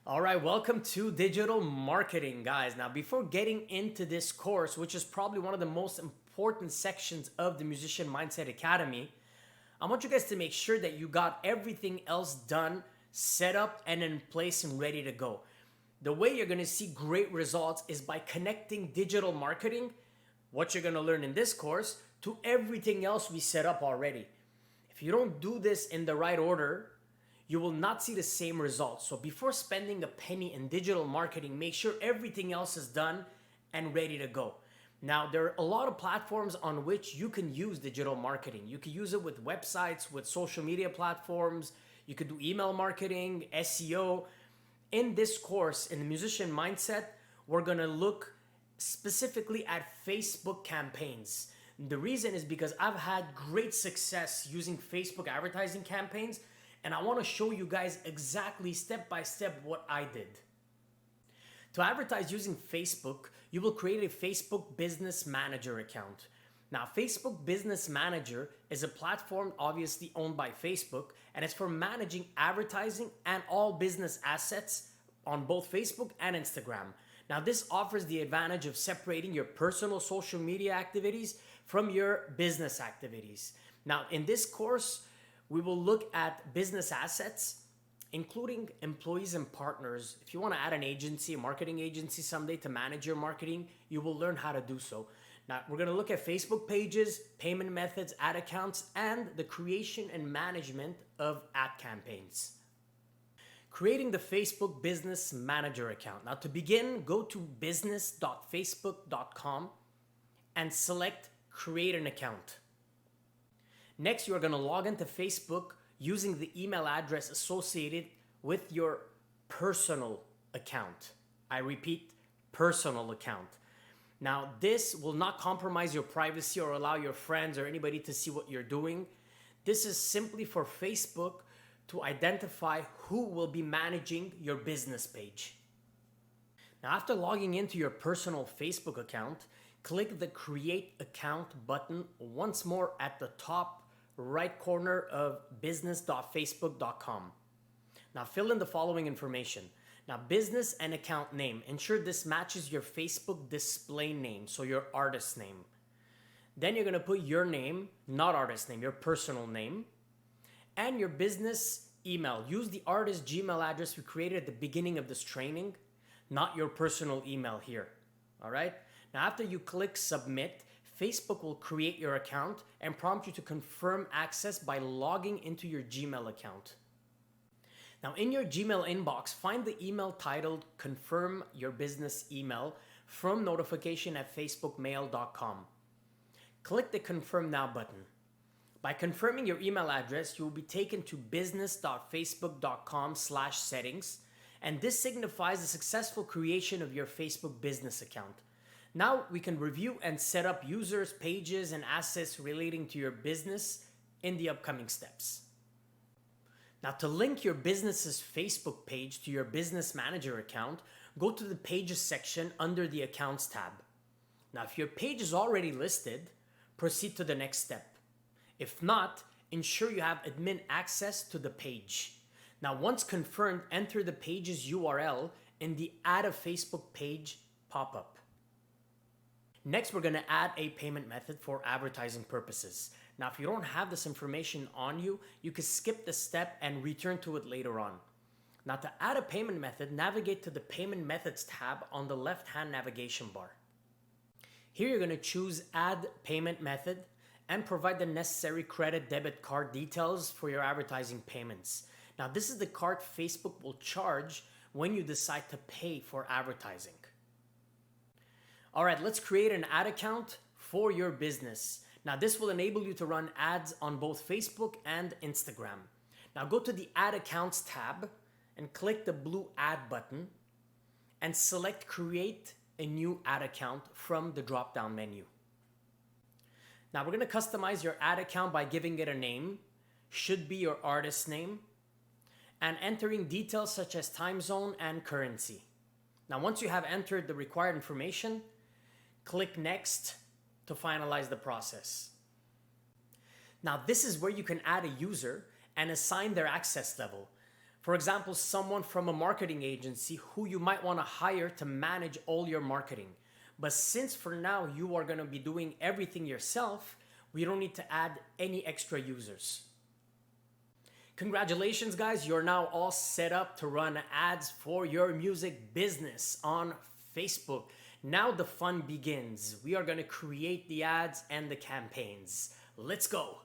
All right, welcome to digital marketing, guys. Now, before getting into this course, which is probably one of the most important sections of the Musician Mindset Academy, I want you guys to make sure that you got everything else done, set up, and in place and ready to go. The way you're going to see great results is by connecting digital marketing, what you're going to learn in this course, to everything else we set up already. If you don't do this in the right order, you will not see the same results. So before spending a penny in digital marketing, make sure everything else is done and ready to go. Now, there are a lot of platforms on which you can use digital marketing. You can use it with websites, with social media platforms. You could do email marketing, SEO. In this course, in the Musician Mindset, we're gonna look specifically at Facebook campaigns. The reason is because I've had great success using Facebook advertising campaigns, and I want to show you guys exactly step by step what I did. To advertise using Facebook, you will create a Facebook Business Manager account. Now, Facebook Business Manager is a platform obviously owned by Facebook, and it's for managing advertising and all business assets on both Facebook and Instagram. Now, this offers the advantage of separating your personal social media activities from your business activities. Now, in this course, we will look at business assets, including employees and partners. If you want to add an agency, a marketing agency someday to manage your marketing, you will learn how to do so. Now, we're going to look at Facebook pages, payment methods, ad accounts, and the creation and management of ad campaigns. Creating the Facebook Business Manager account. Now, to begin, go to business.facebook.com and select Create an Account. Next, you are going to log into Facebook using the email address associated with your personal account. I repeat, personal account. Now, this will not compromise your privacy or allow your friends or anybody to see what you're doing. This is simply for Facebook to identify who will be managing your business page. Now, after logging into your personal Facebook account, click the Create Account button once more at the top right corner of business.facebook.com. Now, fill in the following information. Now, business and account name. Ensure this matches your Facebook display name, so your artist name. Then you're going to put your name, not artist name, your personal name, and your business email. Use the artist Gmail address we created at the beginning of this training, not your personal email here. All right? Now, after you click Submit, Facebook will create your account and prompt you to confirm access by logging into your Gmail account. Now, in your Gmail inbox, find the email titled Confirm Your Business Email from notification@facebookmail.com. Click the Confirm Now button. By confirming your email address, you will be taken to business.facebook.com/settings, and this signifies the successful creation of your Facebook business account. Now we can review and set up users, pages, and assets relating to your business in the upcoming steps. Now, to link your business's Facebook page to your Business Manager account, go to the Pages section under the Accounts tab. Now, if your page is already listed, proceed to the next step. If not, ensure you have admin access to the page. Now, once confirmed, enter the page's URL in the Add a Facebook Page pop-up. Next, we're going to add a payment method for advertising purposes. Now, if you don't have this information on you, you can skip the step and return to it later on. Now, to add a payment method, navigate to the Payment Methods tab on the left-hand navigation bar. Here, you're going to choose Add Payment Method and provide the necessary credit debit card details for your advertising payments. Now, this is the card Facebook will charge when you decide to pay for advertising. All right, let's create an ad account for your business. Now, this will enable you to run ads on both Facebook and Instagram. Now, go to the Ad Accounts tab and click the blue Add button and select Create a New Ad Account from the drop-down menu. Now, we're going to customize your ad account by giving it a name, should be your artist name, and entering details such as time zone and currency. Now, once you have entered the required information, click Next to finalize the process. Now, this is where you can add a user and assign their access level. For example, someone from a marketing agency who you might want to hire to manage all your marketing. But since for now you are going to be doing everything yourself, we don't need to add any extra users. Congratulations guys, you're now all set up to run ads for your music business on Facebook. Now the fun begins. We are going to create the ads and the campaigns. Let's go.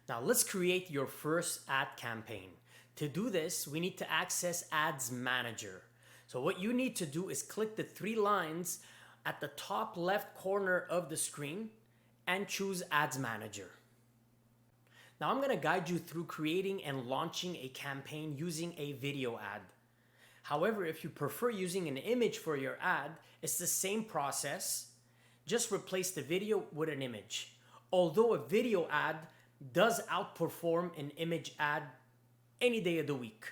Now let's create your first ad campaign. To do this, we need to access Ads Manager. So what you need to do is click the 3 lines at the top left corner of the screen and choose Ads Manager. Now I'm going to guide you through creating and launching a campaign using a video ad. However, if you prefer using an image for your ad, it's the same process. Just replace the video with an image. Although a video ad does outperform an image ad any day of the week.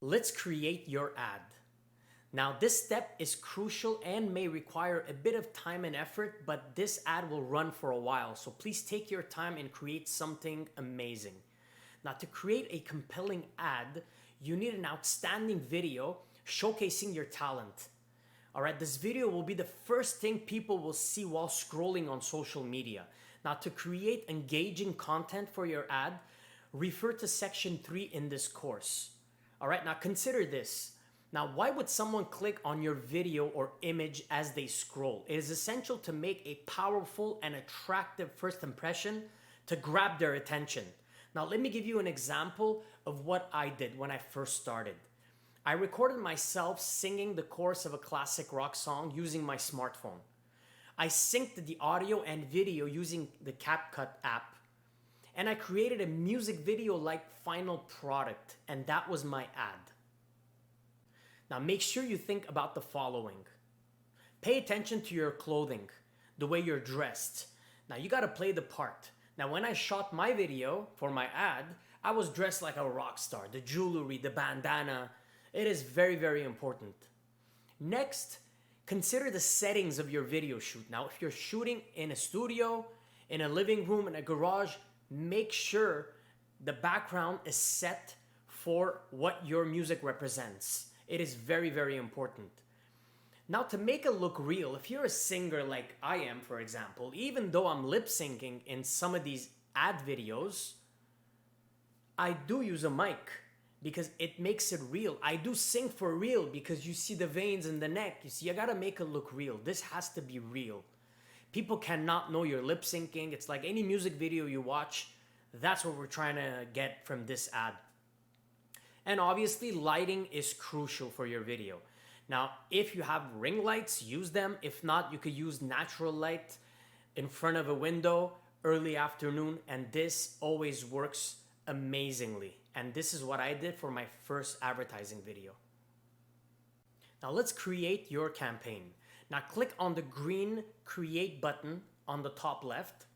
Let's create your ad. Now this step is crucial and may require a bit of time and effort, but this ad will run for a while, so please take your time and create something amazing. Now to create a compelling ad, you need an outstanding video showcasing your talent. Alright, this video will be the first thing people will see while scrolling on social media. Now to create engaging content for your ad, refer to section 3 in this course. Alright, now consider this. Now, why would someone click on your video or image as they scroll? It is essential to make a powerful and attractive first impression to grab their attention. Now, let me give you an example of what I did when I first started. I recorded myself singing the chorus of a classic rock song using my smartphone. I synced the audio and video using the CapCut app. And I created a music video-like final product, and that was my ad. Now make sure you think about the following. Pay attention to your clothing, the way you're dressed. Now you gotta play the part. Now when I shot my video for my ad, I was dressed like a rock star. The jewelry, the bandana, it is very, very important. Next, consider the settings of your video shoot. Now if you're shooting in a studio, in a living room, in a garage, make sure the background is set for what your music represents. It is very, very important. Now to make it look real, if you're a singer like I am, for example, even though I'm lip syncing in some of these ad videos, I do use a mic because it makes it real. I do sing for real because you see the veins in the neck. You see, I gotta make it look real. This has to be real. People cannot know you're lip syncing. It's like any music video you watch. That's what we're trying to get from this ad. And obviously lighting is crucial for your video. Now, if you have ring lights, use them. If not, you could use natural light in front of a window, early afternoon, and this always works amazingly. And this is what I did for my first advertising video. Now let's create your campaign. Now click on the green Create button on the top left.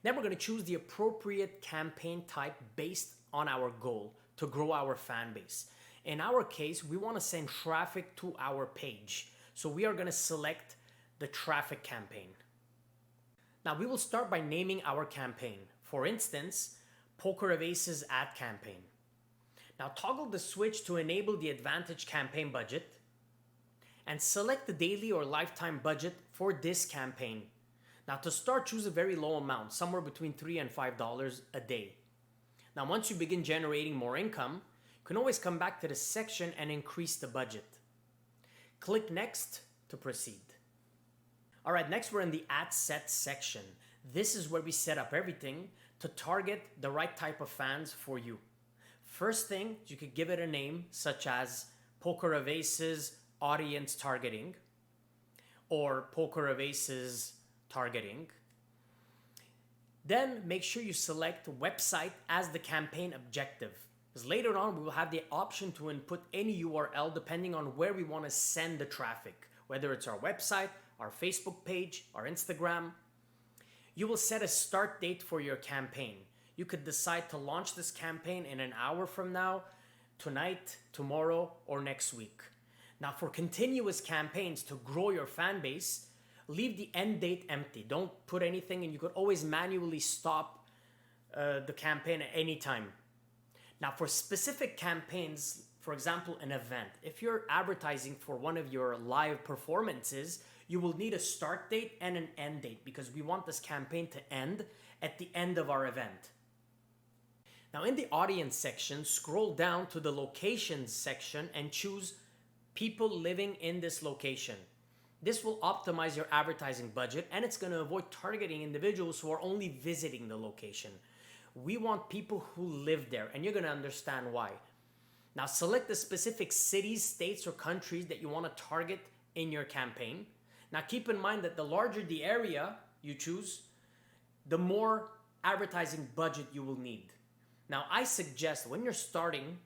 Then we're going to choose the appropriate campaign type based on our goal to grow our fan base. In our case, we want to send traffic to our page. So we are going to select the traffic campaign. Now we will start by naming our campaign. For instance, Poker of Aces ad campaign. Now toggle the switch to enable the Advantage campaign budget and select the daily or lifetime budget for this campaign. Now to start, choose a very low amount, somewhere between $3 and $5 a day. Now once you begin generating more income, you can always come back to this section and increase the budget. Click Next to proceed. Alright, next we're in the Ad Set section. This is where we set up everything to target the right type of fans for you. First thing, you could give it a name such as Poker of Aces audience targeting or Poker of Aces targeting. Then make sure you select website as the campaign objective, because later on we will have the option to input any URL depending on where we want to send the traffic, whether it's our website, our Facebook page, our Instagram. You will set a start date for your campaign. You could decide to launch this campaign in an hour from now, tonight, tomorrow, or next week. Now for continuous campaigns to grow your fan base, leave the end date empty. Don't put anything, and you could always manually stop the campaign at any time. Now for specific campaigns, for example, an event, if you're advertising for one of your live performances, you will need a start date and an end date because we want this campaign to end at the end of our event. Now in the audience section, scroll down to the locations section and choose people living in this location. This will optimize your advertising budget and it's going to avoid targeting individuals who are only visiting the location. We want people who live there, and you're going to understand why. Now select the specific cities, states, or countries that you want to target in your campaign. Now keep in mind that the larger the area you choose, the more advertising budget you will need. Now I suggest when you're starting,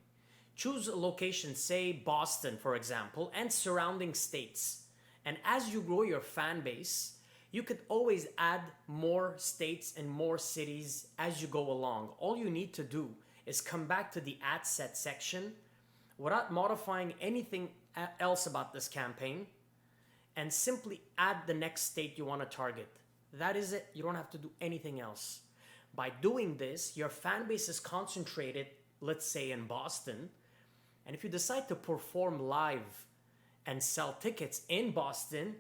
choose a location, say Boston for example, and surrounding states. And as you grow your fan base, you could always add more states and more cities as you go along. All you need to do is come back to the ad set section without modifying anything else about this campaign and simply add the next state you want to target. That is it. You don't have to do anything else. By doing this, your fan base is concentrated, let's say in Boston, and if you decide to perform live and sell tickets in Boston,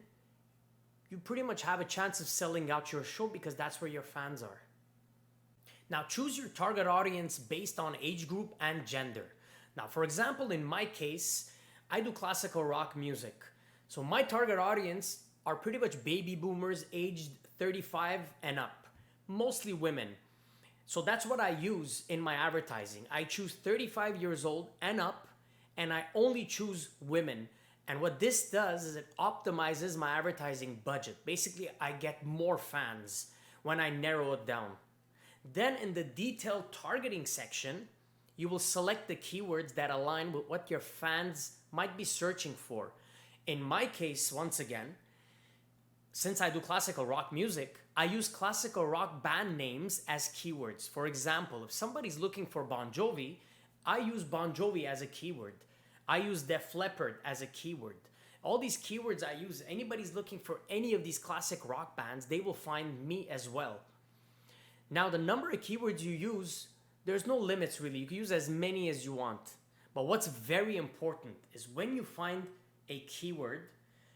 you pretty much have a chance of selling out your show because that's where your fans are. Now choose your target audience based on age group and gender. Now for example, in my case, I do classical rock music. So my target audience are pretty much baby boomers aged 35 and up, mostly women. So that's what I use in my advertising. I choose 35 years old and up, and I only choose women. And what this does is it optimizes my advertising budget. Basically, I get more fans when I narrow it down. Then in the detailed targeting section, you will select the keywords that align with what your fans might be searching for. In my case, once again, since I do classical rock music, I use classical rock band names as keywords. For example, if somebody's looking for Bon Jovi, I use Bon Jovi as a keyword. I use Def Leppard as a keyword. All these keywords I use, anybody's looking for any of these classic rock bands, they will find me as well. Now the number of keywords you use, there's no limits really. You can use as many as you want. But what's very important is when you find a keyword,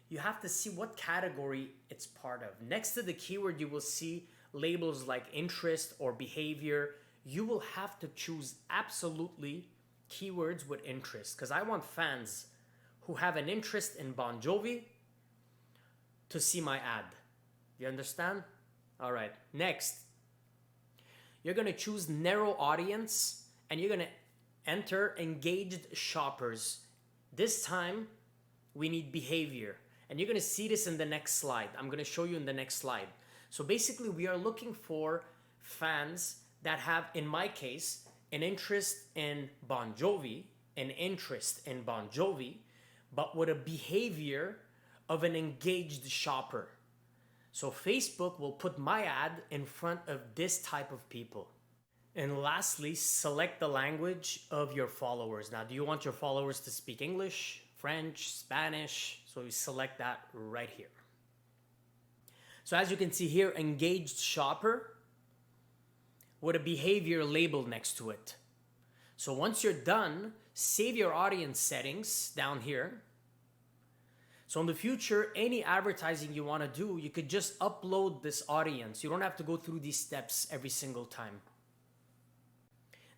you have to see what category it's part of. Next to the keyword, you will see labels like interest or behavior. You will have to choose absolutely keywords with interest because I want fans who have an interest in Bon Jovi to see my ad. You understand? All right. Next, you're going to choose narrow audience and you're going to enter engaged shoppers. This time, we need behavior. And you're going to see this in the next slide. I'm going to show you in the next slide. So basically, we are looking for fans that have, in my case, an interest in Bon Jovi, but with a behavior of an engaged shopper. So Facebook will put my ad in front of this type of people. And lastly, select the language of your followers. Now, do you want your followers to speak English, French, Spanish? So you select that right here. So as you can see here, engaged shopper with a behavior label next to it. So once you're done, save your audience settings down here. So in the future, any advertising you want to do, you could just upload this audience. You don't have to go through these steps every single time.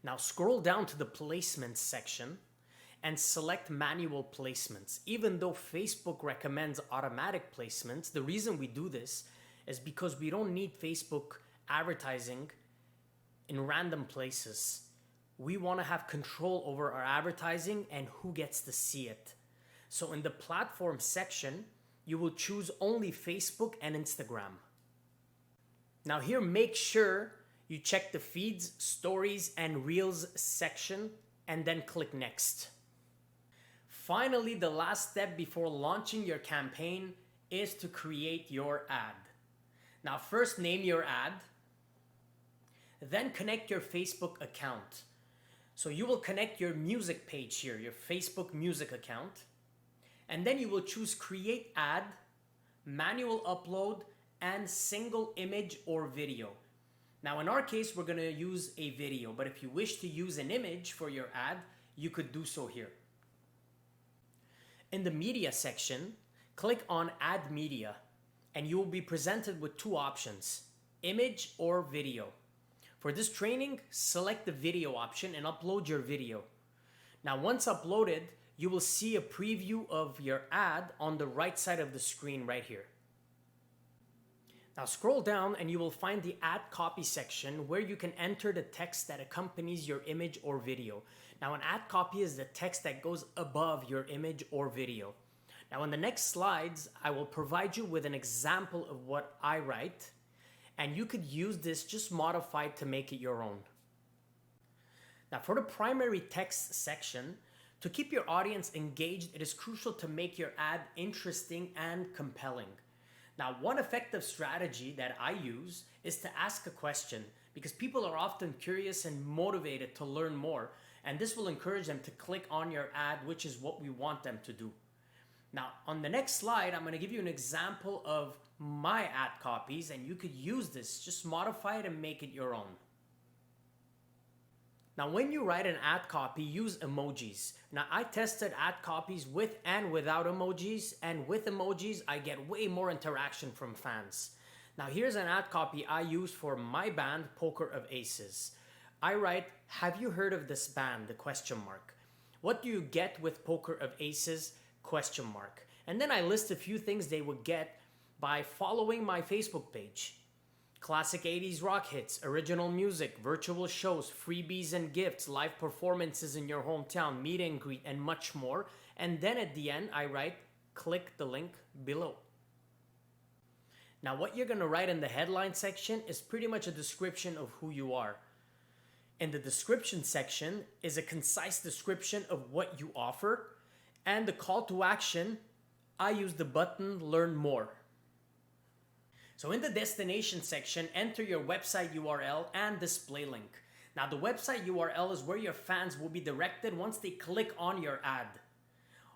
Now scroll down to the placements section and select manual placements. Even though Facebook recommends automatic placements, the reason we do this is because we don't need Facebook advertising in random places. We want to have control over our advertising and who gets to see it. So in the platform section, you will choose only Facebook and Instagram. Now here, make sure you check the feeds, stories, and reels section and then click next. Finally, the last step before launching your campaign is to create your ad. Now first, name your ad, then connect your Facebook account. So you will connect your music page here, your Facebook music account, and then you will choose create ad, manual upload, and single image or video. Now in our case, we're going to use a video, but if you wish to use an image for your ad, you could do so here. In the media section, click on Add Media, and you will be presented with two options, image or video. For this training, select the video option and upload your video. Now once uploaded, you will see a preview of your ad on the right side of the screen right here. Now scroll down and you will find the ad copy section where you can enter the text that accompanies your image or video. Now an ad copy is the text that goes above your image or video. Now in the next slides, I will provide you with an example of what I write, and you could use this just modified to make it your own. Now for the primary text section, to keep your audience engaged, it is crucial to make your ad interesting and compelling. Now, one effective strategy that I use is to ask a question, because people are often curious and motivated to learn more, and this will encourage them to click on your ad, which is what we want them to do. Now, on the next slide, I'm going to give you an example of my ad copies, and you could use this, just modify it and make it your own. Now, when you write an ad copy, use emojis. Now, I tested ad copies with and without emojis, and with emojis, I get way more interaction from fans. Now, here's an ad copy I use for my band, Poker of Aces. I write, "Have you heard of this band?" What do you get with Poker of Aces? And then I list a few things they would get by following my Facebook page. Classic 80s rock hits, original music, virtual shows, freebies and gifts, live performances in your hometown, meet and greet, and much more. And then at the end, I write, "Click the link below." Now, what you're going to write in the headline section is pretty much a description of who you are. In the description section is a concise description of what you offer. And the call to action, I use the button "Learn More." So in the destination section, enter your website URL and display link. Now the website URL is where your fans will be directed once they click on your ad,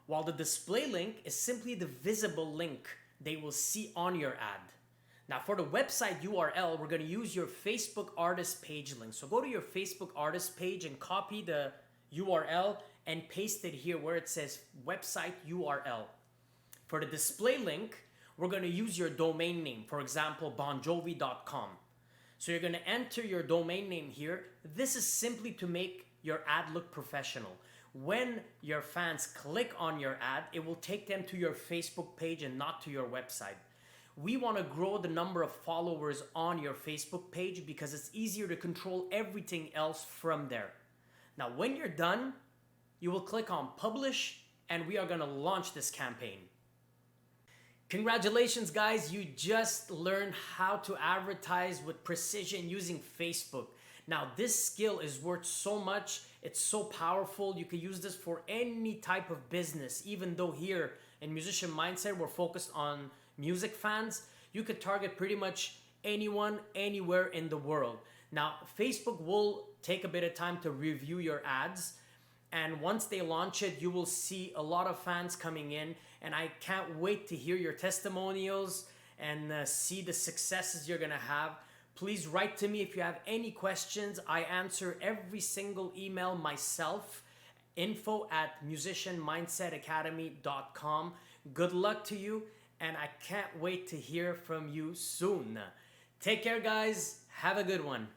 while the display link is simply the visible link they will see on your ad. Now for the website URL, we're going to use your Facebook artist page link. So go to your Facebook artist page and copy the URL and paste it here where it says website URL. For the display link, we're going to use your domain name, for example, bonjovi.com. So you're going to enter your domain name here. This is simply to make your ad look professional. When your fans click on your ad, it will take them to your Facebook page and not to your website. We want to grow the number of followers on your Facebook page because it's easier to control everything else from there. Now, when you're done, you will click on publish, and we are going to launch this campaign. Congratulations, guys. You just learned how to advertise with precision using Facebook. Now, this skill is worth so much. It's so powerful. You can use this for any type of business. Even though here in Musician Mindset, we're focused on music fans, you could target pretty much anyone, anywhere in the world. Now, Facebook will take a bit of time to review your ads. And once they launch it, you will see a lot of fans coming in. And I can't wait to hear your testimonials and see the successes you're going to have. Please write to me if you have any questions. I answer every single email myself. info@musicianmindsetacademy.com. Good luck to you, and I can't wait to hear from you soon. Take care, guys. Have a good one.